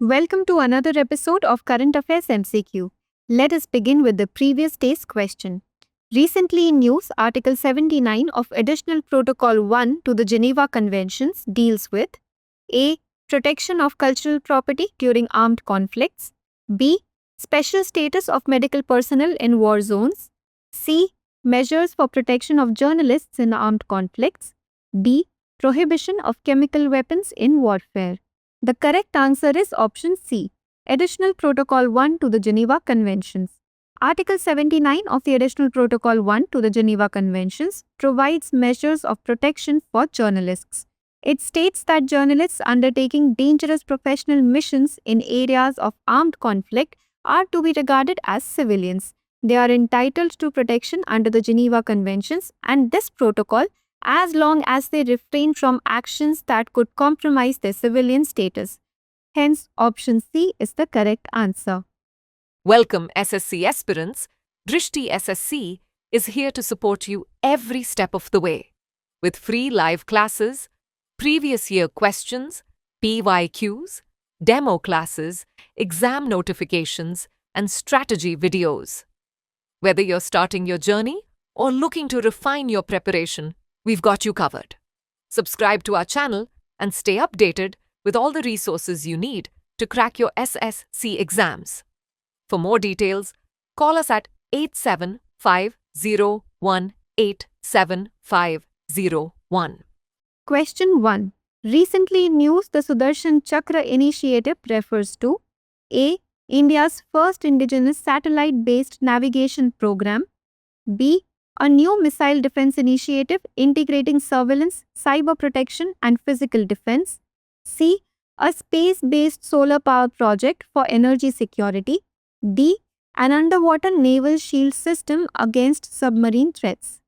Welcome to another episode of Current Affairs MCQ. Let us begin with the previous day's question. Recently in news, Article 79 of Additional Protocol 1 to the Geneva Conventions deals with A. Protection of cultural property during armed conflicts. B. Special status of medical personnel in war zones. C. Measures for protection of journalists in armed conflicts. D. Prohibition of chemical weapons in warfare. The correct answer is option C, Additional Protocol 1 to the Geneva Conventions. Article 79 of the Additional Protocol 1 to the Geneva Conventions provides measures of protection for journalists. It states that journalists undertaking dangerous professional missions in areas of armed conflict are to be regarded as civilians. They are entitled to protection under the Geneva Conventions and this protocol as long as they refrain from actions that could compromise their civilian status. Hence, option C is the correct answer. Welcome SSC aspirants. Drishti SSC is here to support you every step of the way. With free live classes, previous year questions, PYQs, demo classes, exam notifications, and strategy videos. Whether you're starting your journey or looking to refine your preparation, we've got you covered. Subscribe to our channel and stay updated with all the resources you need to crack your SSC exams. For more details, call us at 8750187501. Question 1. Recently in news, the Sudarshan Chakra initiative refers to A. India's first indigenous satellite-based navigation program. B. A new missile defense initiative integrating surveillance, cyber protection, and physical defense. C. A space-based solar power project for energy security. D. An underwater naval shield system against submarine threats.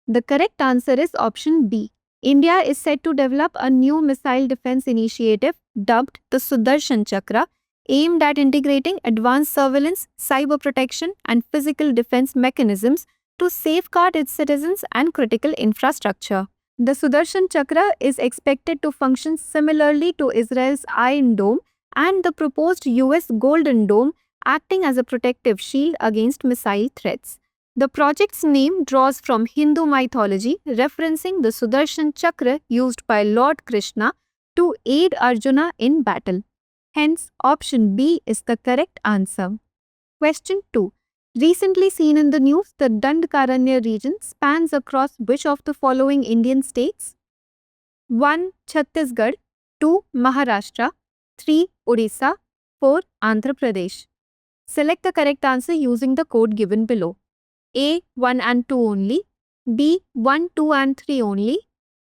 The correct answer is option B. India is set to develop a new missile defense initiative dubbed the Sudarshan Chakra, aimed at integrating advanced surveillance, cyber protection, and physical defense mechanisms to safeguard its citizens and critical infrastructure. The Sudarshan Chakra is expected to function similarly to Israel's Iron Dome and the proposed US Golden Dome, acting as a protective shield against missile threats. The project's name draws from Hindu mythology, referencing the Sudarshan Chakra used by Lord Krishna to aid Arjuna in battle. Hence, option B is the correct answer. Question 2. Recently seen in the news, the Dandkaranya region spans across which of the following Indian states? 1. Chhattisgarh, 2. Maharashtra, 3. Odisha, 4. Andhra Pradesh. Select the correct answer using the code given below. A. 1 and 2 only, B. 1, 2 and 3 only,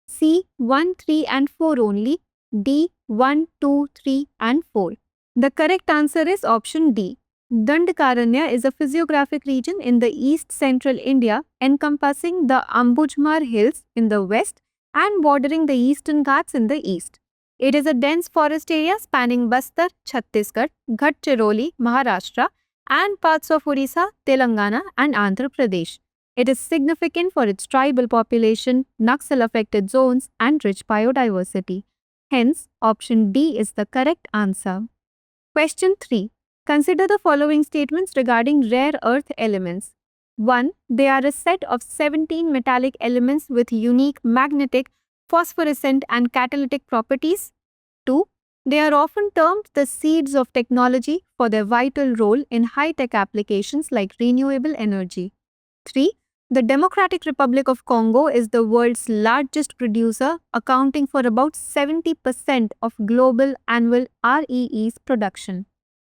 C. 1, 3 and 4 only, D. 1, 2, 3 and 4. The correct answer is option D. Dandkaranya is a physiographic region in the east-central India encompassing the Ambujmar Hills in the west and bordering the Eastern Ghats in the east. It is a dense forest area spanning Bastar, Chhattisgarh, Gadchiroli, Maharashtra, and parts of Odisha, Telangana, and Andhra Pradesh. It is significant for its tribal population, Naxal-affected zones, and rich biodiversity. Hence, option D is the correct answer. Question 3. Consider the following statements regarding rare earth elements. 1. They are a set of 17 metallic elements with unique magnetic, phosphorescent, and catalytic properties. 2. They are often termed the seeds of technology for their vital role in high-tech applications like renewable energy. 3. The Democratic Republic of Congo is the world's largest producer, accounting for about 70% of global annual REE's production.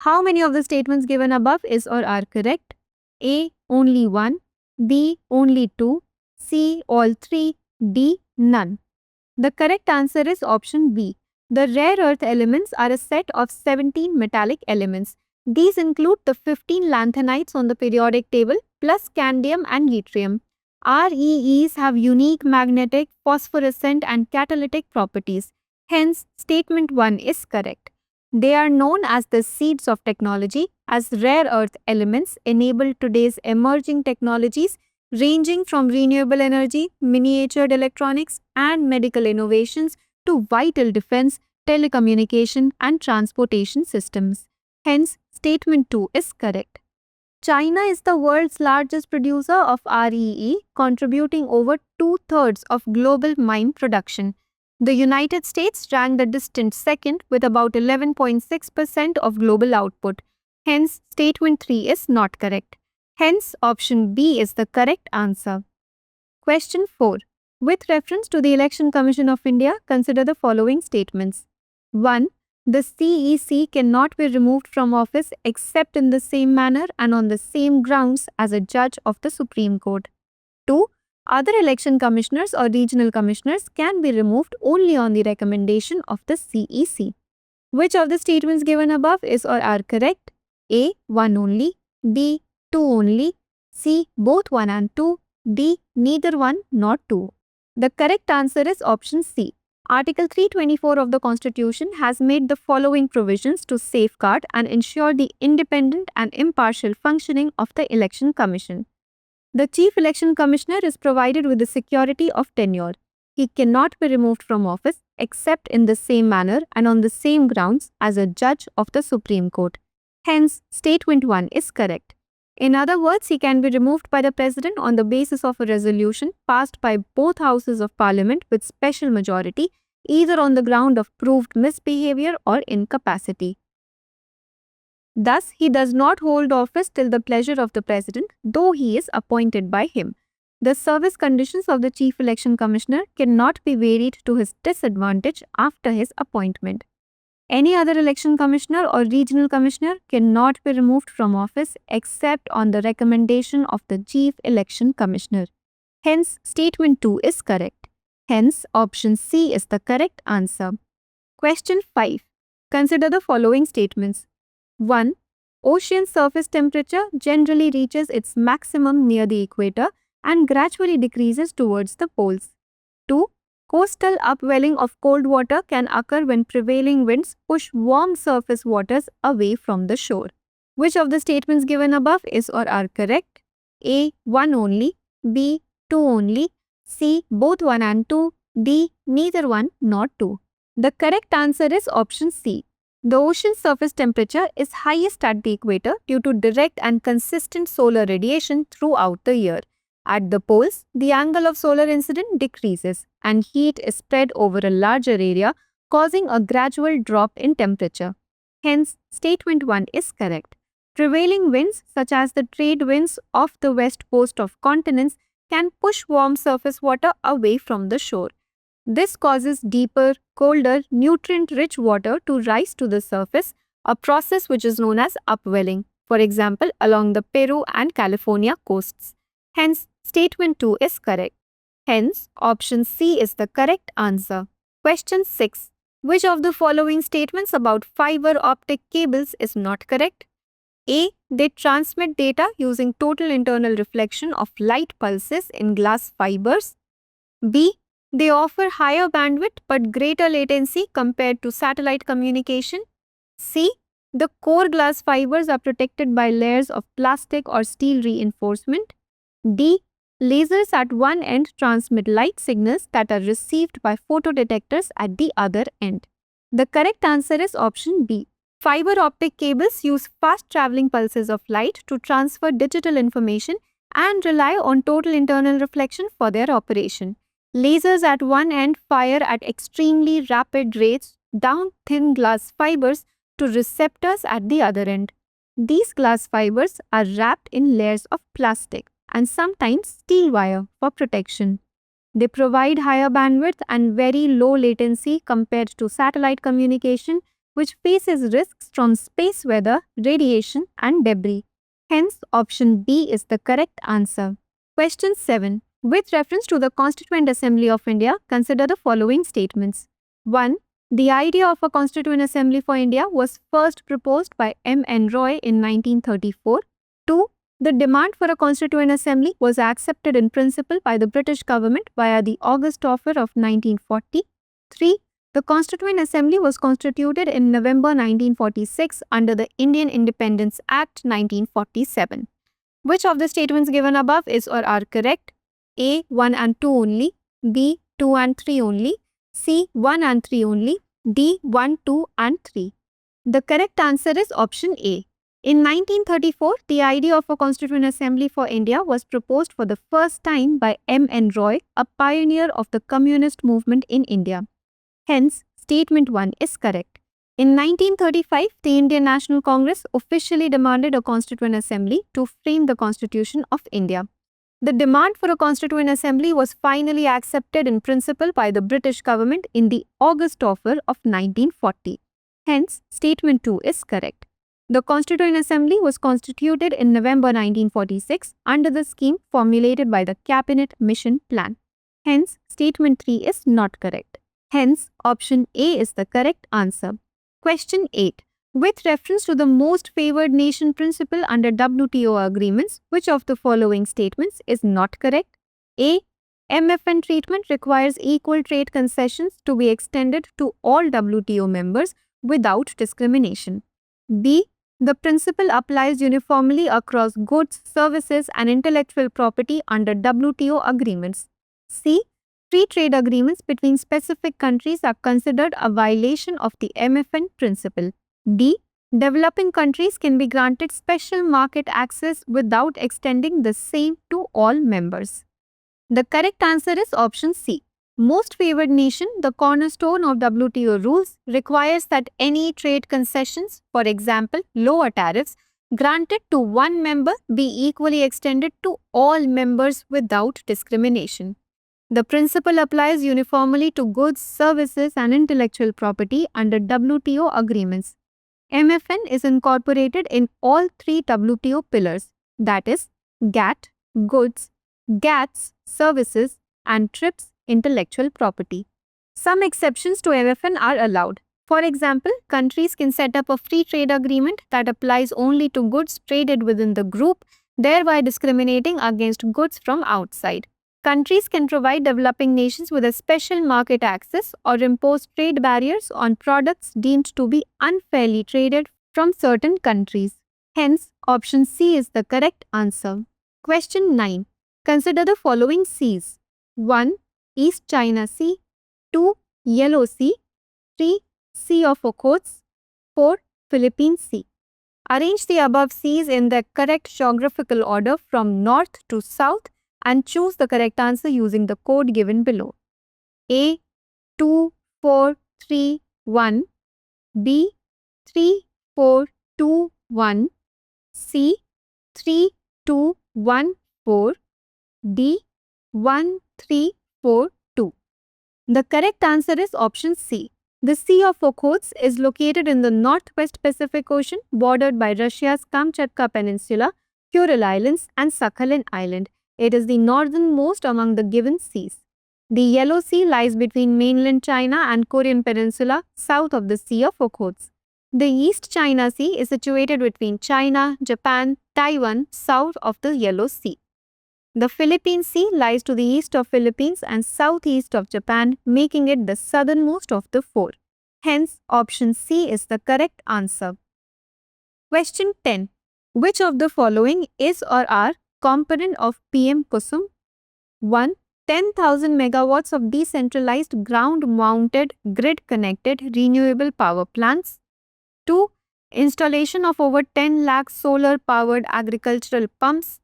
How many of the statements given above is or are correct? A. Only 1, B. Only 2, C. All 3, D. None. The correct answer is option B. The rare earth elements are a set of 17 metallic elements. These include the 15 lanthanides on the periodic table plus scandium and yttrium. REEs have unique magnetic, phosphorescent, and catalytic properties. Hence, statement 1 is correct. They are known as the seeds of technology, as rare earth elements enable today's emerging technologies ranging from renewable energy, miniatured electronics, and medical innovations to vital defense, telecommunication and transportation systems. Hence, statement 2 is correct. China is the world's largest producer of REE, contributing over 2/3 of global mine production. The United States ranked a distant second with about 11.6% of global output. Hence, statement 3 is not correct. Hence, option B is the correct answer. Question 4. With reference to the Election Commission of India, consider the following statements. 1. The CEC cannot be removed from office except in the same manner and on the same grounds as a judge of the Supreme Court. 2. Other election commissioners or regional commissioners can be removed only on the recommendation of the CEC. Which of the statements given above is or are correct? A. 1 only. B. 2 only. C. Both 1 and 2. D. Neither 1 nor 2. The correct answer is option C. Article 324 of the Constitution has made the following provisions to safeguard and ensure the independent and impartial functioning of the Election Commission. The Chief Election Commissioner is provided with the security of tenure. He cannot be removed from office except in the same manner and on the same grounds as a judge of the Supreme Court. Hence, statement 1 is correct. In other words, he can be removed by the President on the basis of a resolution passed by both houses of Parliament with special majority, either on the ground of proved misbehavior or incapacity. Thus, he does not hold office till the pleasure of the President, though he is appointed by him. The service conditions of the Chief Election Commissioner cannot be varied to his disadvantage after his appointment. Any other election commissioner or regional commissioner cannot be removed from office except on the recommendation of the Chief Election Commissioner. Hence, statement 2 is correct. Hence, option C is the correct answer. Question 5. Consider the following statements. 1. Ocean surface temperature generally reaches its maximum near the equator and gradually decreases towards the poles. 2. Coastal upwelling of cold water can occur when prevailing winds push warm surface waters away from the shore. Which of the statements given above is or are correct? A. 1 only. B. 2 only. C. Both 1 and 2. D. Neither 1 nor 2. The correct answer is option C. The ocean surface temperature is highest at the equator due to direct and consistent solar radiation throughout the year. At the poles, the angle of solar incidence decreases and heat is spread over a larger area, causing a gradual drop in temperature. Hence, statement 1 is correct. Prevailing winds, such as the trade winds off the west coast of continents, can push warm surface water away from the shore. This causes deeper, colder, nutrient-rich water to rise to the surface, a process which is known as upwelling, for example, along the Peru and California coasts. Hence, statement 2 is correct. Hence, option C is the correct answer. Question 6. Which of the following statements about fiber optic cables is not correct? A. They transmit data using total internal reflection of light pulses in glass fibers. B. They offer higher bandwidth but greater latency compared to satellite communication. C. The core glass fibers are protected by layers of plastic or steel reinforcement. D. Lasers at one end transmit light signals that are received by photodetectors at the other end. The correct answer is option B. Fiber optic cables use fast-traveling pulses of light to transfer digital information and rely on total internal reflection for their operation. Lasers at one end fire at extremely rapid rates down thin glass fibers to receptors at the other end. These glass fibers are wrapped in layers of plastic and sometimes steel wire for protection. They provide higher bandwidth and very low latency compared to satellite communication, which faces risks from space weather, radiation, and debris. Hence, option B is the correct answer. Question 7. With reference to the Constituent Assembly of India, consider the following statements. 1. The idea of a Constituent Assembly for India was first proposed by M. N. Roy in 1934. 2. The demand for a Constituent Assembly was accepted in principle by the British government via the August Offer of 1940. 3. The Constituent Assembly was constituted in November 1946 under the Indian Independence Act 1947. Which of the statements given above is or are correct? A. 1 and 2 only. B. 2 and 3 only. C. 1 and 3 only. D. 1, 2 and 3. The correct answer is option A. In 1934, the idea of a Constituent Assembly for India was proposed for the first time by M. N. Roy, a pioneer of the communist movement in India. Hence, statement 1 is correct. In 1935, the Indian National Congress officially demanded a Constituent Assembly to frame the Constitution of India. The demand for a Constituent Assembly was finally accepted in principle by the British government in the August offer of 1940. Hence, statement 2 is correct. The Constituent Assembly was constituted in November 1946 under the scheme formulated by the Cabinet Mission Plan. Hence, statement 3 is not correct. Hence, option A is the correct answer. Question 8. With reference to the most favored nation principle under WTO agreements, which of the following statements is not correct? A. MFN treatment requires equal trade concessions to be extended to all WTO members without discrimination. B. The principle applies uniformly across goods, services, and intellectual property under WTO agreements. C. Free trade agreements between specific countries are considered a violation of the MFN principle. D. Developing countries can be granted special market access without extending the same to all members. The correct answer is option C. Most favored nation, the cornerstone of WTO rules, requires that any trade concessions, for example, lower tariffs, granted to one member be equally extended to all members without discrimination. The principle applies uniformly to goods, services, and intellectual property under WTO agreements. MFN is incorporated in all three WTO pillars, that is, GATT, goods, GATS, services, and TRIPS, intellectual property. Some exceptions to MFN are allowed. For example, countries can set up a free trade agreement that applies only to goods traded within the group, thereby discriminating against goods from outside. Countries can provide developing nations with a special market access or impose trade barriers on products deemed to be unfairly traded from certain countries. Hence, option C is the correct answer. Question 9. Consider the following seas. 1. East China Sea. 2. Yellow Sea. 3. Sea of Okhotsk. 4. Philippine Sea. Arrange the above seas in the correct geographical order from north to south and choose the correct answer using the code given below. A. 2, 4, 3, 1. B. 3, 4, 2, 1. C. 3, 2, 1, 4. D. 1, 3, 4, 2. The correct answer is option C. The Sea of Okhotsk is located in the Northwest Pacific Ocean, bordered by Russia's Kamchatka Peninsula, Kuril Islands, and Sakhalin Island. It is the northernmost among the given seas. The Yellow Sea lies between mainland China and Korean Peninsula, south of the Sea of Okhotsk. The East China Sea is situated between China, Japan, Taiwan, south of the Yellow Sea. The Philippine Sea lies to the east of Philippines and southeast of Japan, making it the southernmost of the four. Hence, option C is the correct answer. Question 10. Which of the following is or are component of PM Kusum? 1. 10,000 megawatts of decentralized ground-mounted grid-connected renewable power plants. 2. Installation of over 10 lakh solar-powered agricultural pumps.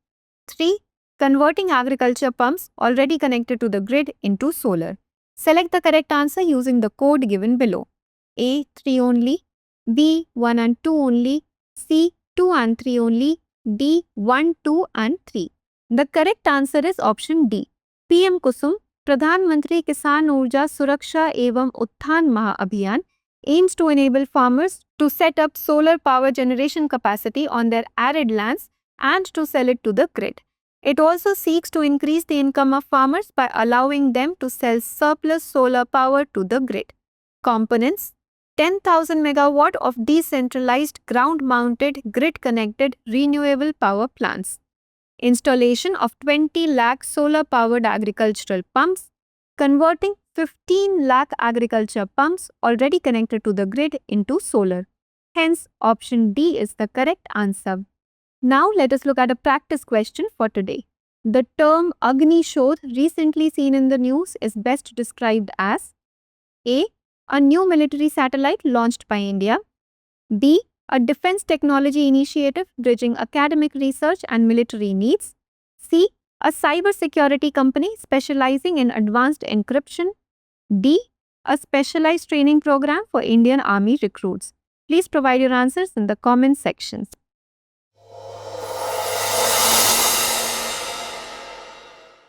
3. Converting agriculture pumps already connected to the grid into solar. Select the correct answer using the code given below. A. 3 only. B. 1 and 2 only. C. 2 and 3 only. D. 1, 2 and 3. The correct answer is option D. PM Kusum, Pradhan Mantri Kisan Urja Suraksha Evam Utthan Maha Abhiyan, aims to enable farmers to set up solar power generation capacity on their arid lands and to sell it to the grid. It also seeks to increase the income of farmers by allowing them to sell surplus solar power to the grid. Components: 10,000 megawatt of decentralized ground-mounted grid-connected renewable power plants. Installation of 20 lakh solar-powered agricultural pumps. Converting 15 lakh agriculture pumps already connected to the grid into solar. Hence, option D is the correct answer. Now let us look at a practice question for today. The term Agni Shodh recently seen in the news is best described as A. A new military satellite launched by India. B. A defense technology initiative bridging academic research and military needs. C. A cybersecurity company specializing in advanced encryption. D. A specialized training program for Indian Army recruits. Please provide your answers in the comment sections.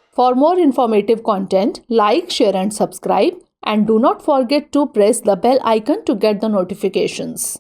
For more informative content, like, share and subscribe, and do not forget to press the bell icon to get the notifications.